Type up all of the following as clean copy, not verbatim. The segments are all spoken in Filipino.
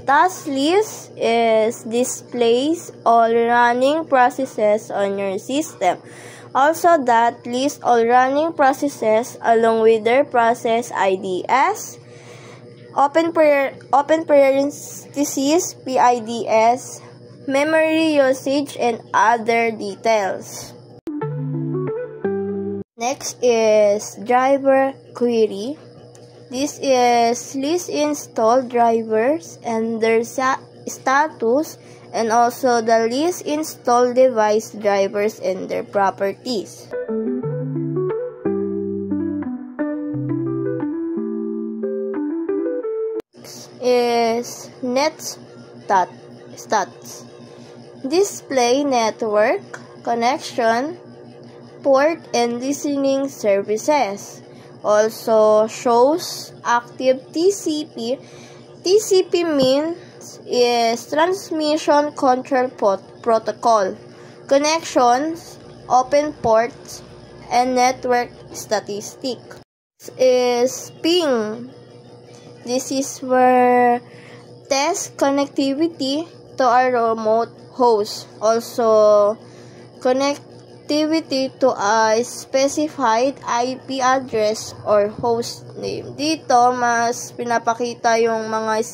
Task list displays all running processes on your system. Also, that lists all running processes along with their process IDs, open parentheses, PIDs, memory usage, and other details. Next is driver query. This is list installed drivers and their status, and also the list installed device drivers and their properties. Next is stats. Display network, connection, port, and listening services. Also shows active TCP. TCP means is Transmission Control Protocol. Connections, open ports, and network statistics. Is ping. This is where test connectivity to a remote host. Also connectivity to a specified IP address or host name. Dito, mas pinapakita yung mga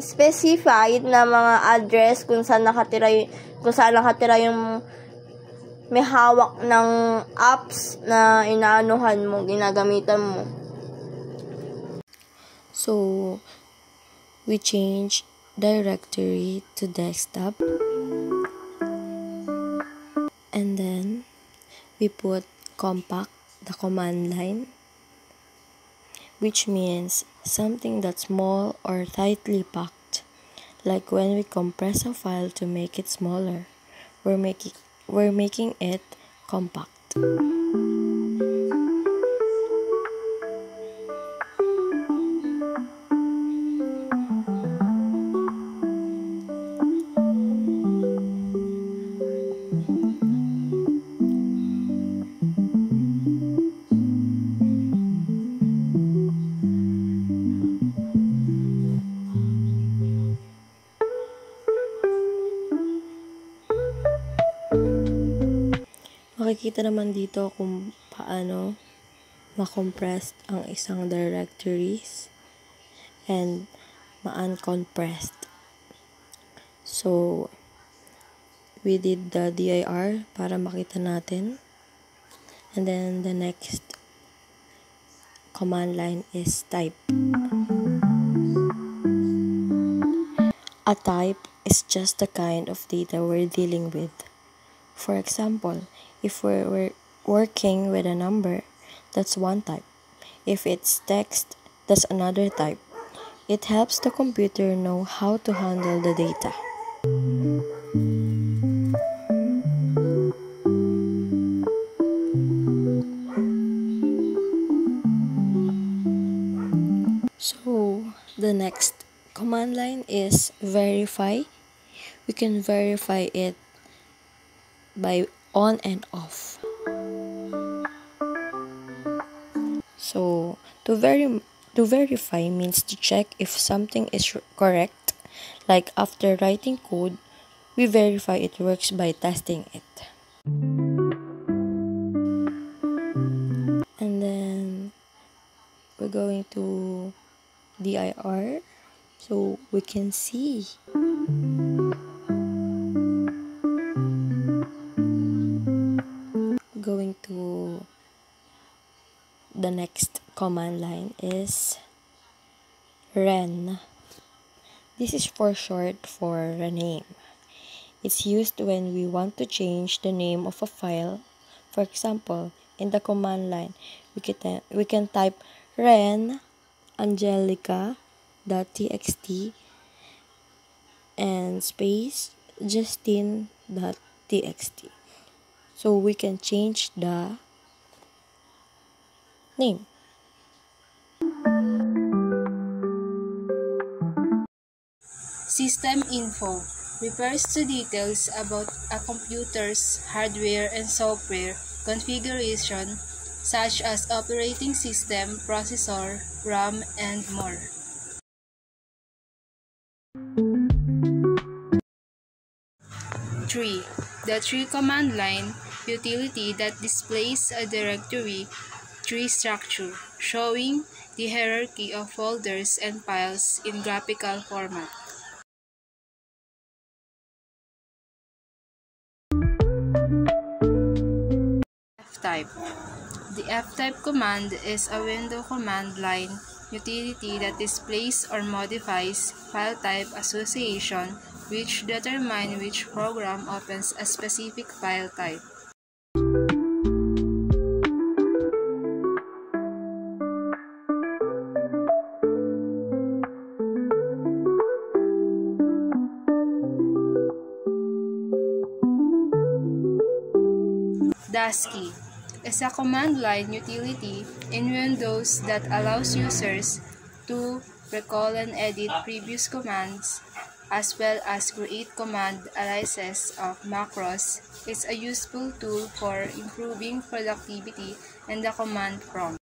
specified na mga address kung saan nakatira yung may hawak ng apps na inaanuhan mo, ginagamitan mo. So, we change directory to desktop. And then, we put compact, the command line, which means something that's small or tightly packed. Like when we compress a file to make it smaller, we're making it compact. Makikita naman dito kung paano ma-compressed ang isang directories and ma-uncompressed. So, we did the dir para makita natin. And then, the next command line is type. A type is just the kind of data we're dealing with. For example, if we're working with a number, that's one type. If it's text, that's another type. It helps the computer know how to handle the data. So, the next command line is verify. We can verify it by on and off. So, to verify means to check if something is correct. Like after writing code, we verify it works by testing it. And then we're going to dir so we can see. Going to the next command line is ren. This is for short for rename. It's used when we want to change the name of a file. For example, in the command line, we can type ren angelica.txt and space justine.txt. So we can change the name. System info refers to details about a computer's hardware and software configuration, such as operating system, processor, RAM, and more. tree. The tree command line utility that displays a directory tree structure, showing the hierarchy of folders and files in graphical format. F-type. The F-type command is a window command line utility that displays or modifies file type association, which determine which program opens a specific file type. ASCII is a command line utility in Windows that allows users to recall and edit previous commands as well as create command aliases of macros. It's a useful tool for improving productivity in the command prompt.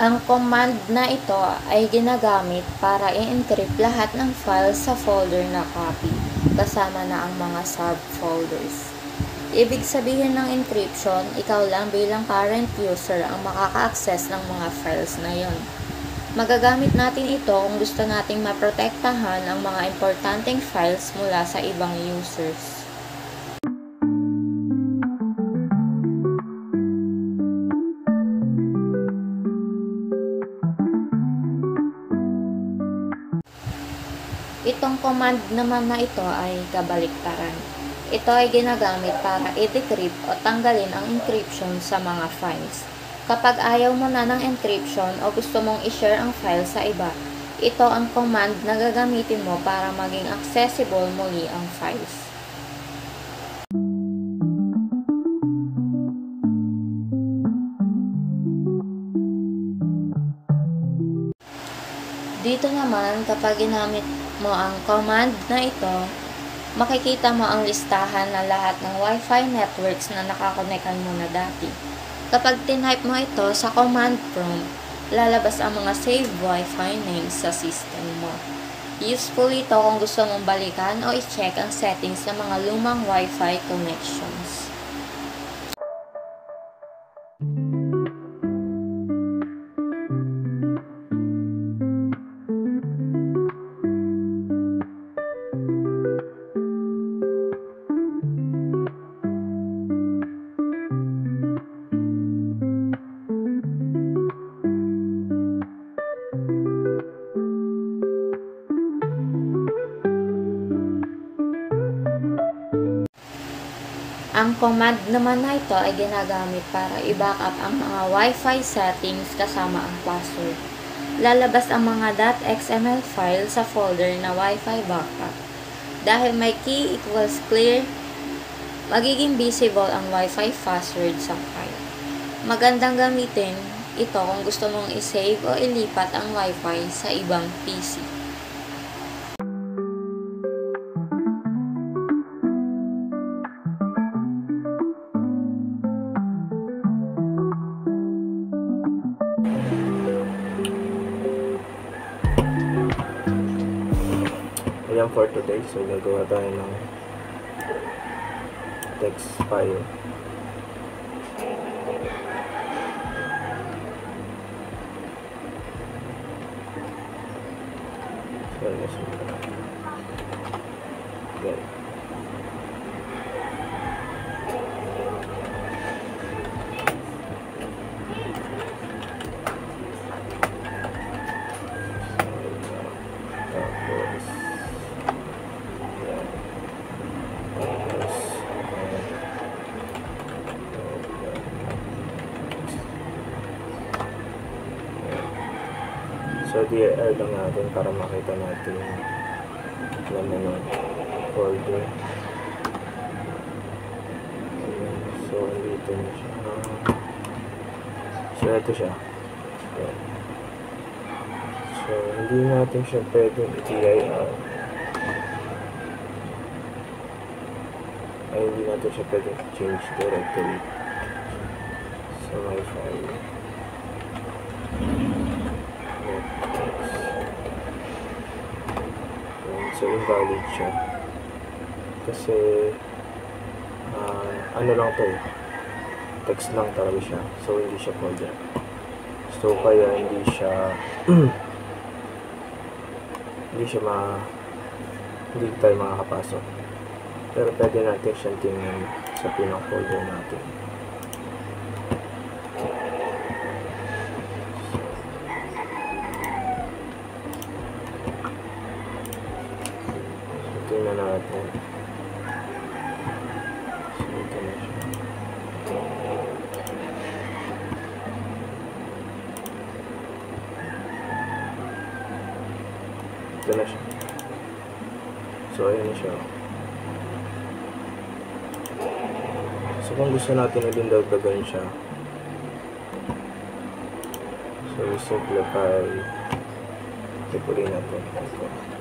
Ang command na ito ay ginagamit para i-encrypt lahat ng files sa folder na copy, kasama na ang mga subfolders. Ibig sabihin ng encryption, ikaw lang bilang current user ang makaka-access ng mga files na yon. Magagamit natin ito kung gusto nating maprotektahan ang mga importanteng files mula sa ibang users. Itong command naman na ito ay kabaliktaran. Ito ay ginagamit para i-decrypt o tanggalin ang encryption sa mga files. Kapag ayaw mo na ng encryption o gusto mong i-share ang file sa iba, ito ang command na gagamitin mo para maging accessible muli ang files. Dito naman, kapag ginamit mo ang command na ito, makikita mo ang listahan ng lahat ng Wi-Fi networks na nakakonekan mo na dati. Kapag tinype mo ito sa command prompt, lalabas ang mga saved Wi-Fi names sa system mo. Useful ito kung gusto mong balikan o i-check ang settings ng mga lumang Wi-Fi connections. Ang command naman na ito ay ginagamit para i-backup ang mga Wi-Fi settings kasama ang password. Lalabas ang mga .xml file sa folder na Wi-Fi backup. Dahil may key equals clear, magiging visible ang Wi-Fi password sa file. Magandang gamitin ito kung gusto mong i-save o ilipat ang Wi-Fi sa ibang PC. Ayan for today, so gagawa tayo ng text file. So let's okay. So, dir lang natin para makita natin yung laman ng folder. Ayan. So, dito na siya. So, ito siya. Ayan. So, hindi natin siya pwedeng i-dir. ay hindi natin siya pwedeng change directory sa my file. So invalid siya kasi ano lang to eh, text lang talaga siya, so hindi siya folder, so kaya hindi siya hindi tayo makakapasok, pero pwede natin siyang tingnan sa pinang folder natin. Tingnan natin. So, ito na siya. Ito na siya. So, ayan na siya. So, kung gusto natin ulit dagdagan siya, so, simplify. Tipurin natin. Ito.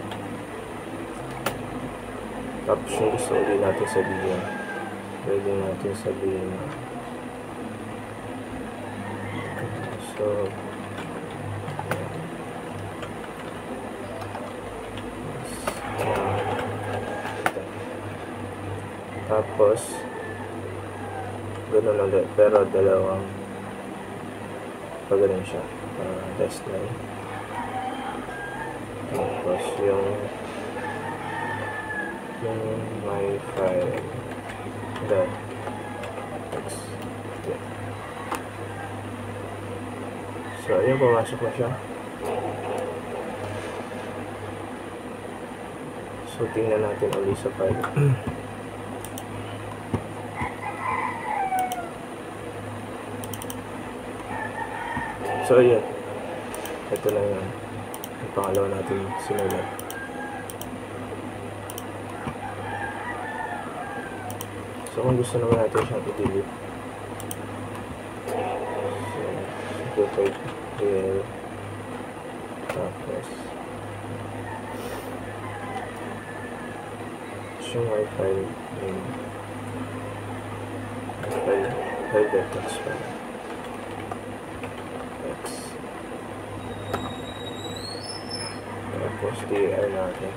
Tapos yung gusto ulit natin sabihin, pwede natin sabihin so tapos ganun ulit, pero dalawang pag ganun siya, test line. Tapos yung my file dot text. Yeah. So ayun, pumasok na siya. So tingnan natin ulit sa file. So ayun, ito na yun, yung pangalawa natin sinulat. So, kung gusto naman natin siyang i-delete, so, simplify here, tapos, yung my file name, file text file, text, tapos, dir natin.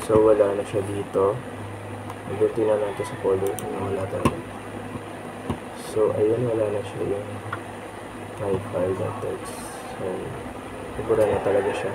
So, wala na siya dito. Mag-dirty na natin sa folder kung wala tayo. So, ayun, wala na siya yung my file.txt. So, ibura na talaga siya.